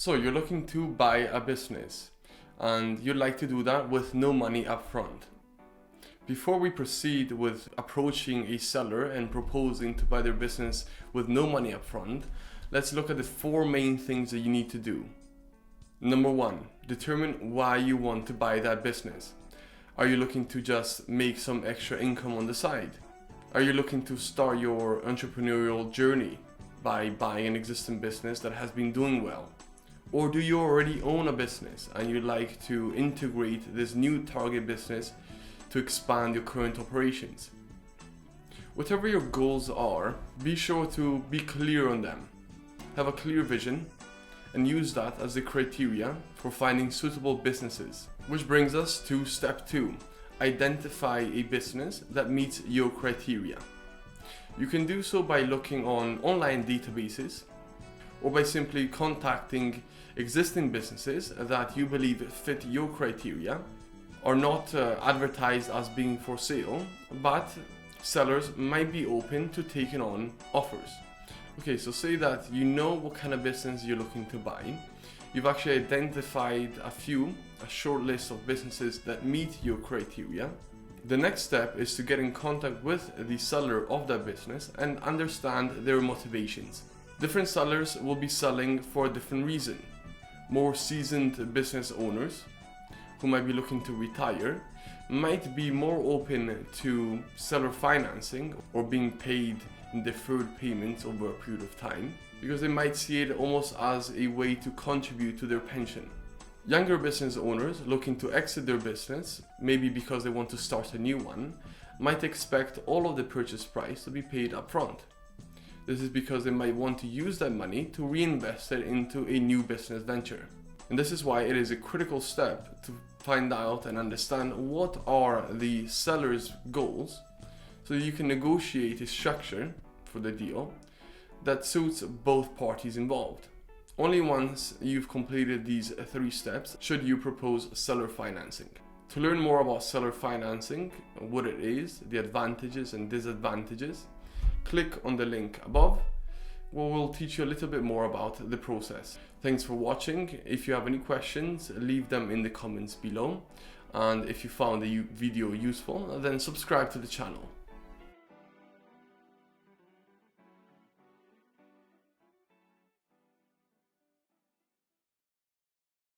So you're looking to buy a business and you'd like to do that with no money up front. Before we proceed with approaching a seller and proposing to buy their business with no money up front, let's look at the 4 main things that you need to do. Number 1, determine why you want to buy that business. Are you looking to just make some extra income on the side? Are you looking to start your entrepreneurial journey by buying an existing business that has been doing well? Or do you already own a business and you'd like to integrate this new target business to expand your current operations? Whatever your goals are, be sure to be clear on them. Have a clear vision and use that as the criteria for finding suitable businesses. Which brings us to step 2. Identify a business that meets your criteria. You can do so by looking on online databases or by simply contacting existing businesses that you believe fit your criteria, are not advertised as being for sale, but sellers might be open to taking on offers. Okay, so say that you know what kind of business you're looking to buy. You've actually identified a short list of businesses that meet your criteria. The next step is to get in contact with the seller of that business and understand their motivations. Different sellers will be selling for a different reason. More seasoned business owners who might be looking to retire might be more open to seller financing or being paid in deferred payments over a period of time, because they might see it almost as a way to contribute to their pension. Younger business owners looking to exit their business, maybe because they want to start a new one, might expect all of the purchase price to be paid upfront. This is because they might want to use that money to reinvest it into a new business venture. And this is why it is a critical step to find out and understand what are the seller's goals, so that you can negotiate a structure for the deal that suits both parties involved. Only once you've completed these 3 steps should you propose seller financing. To learn more about seller financing, what it is, the advantages and disadvantages, click on the link above, where we'll teach you a little bit more about the process. Thanks for watching. If you have any questions, leave them in the comments below. And if you found the video useful, then subscribe to the channel.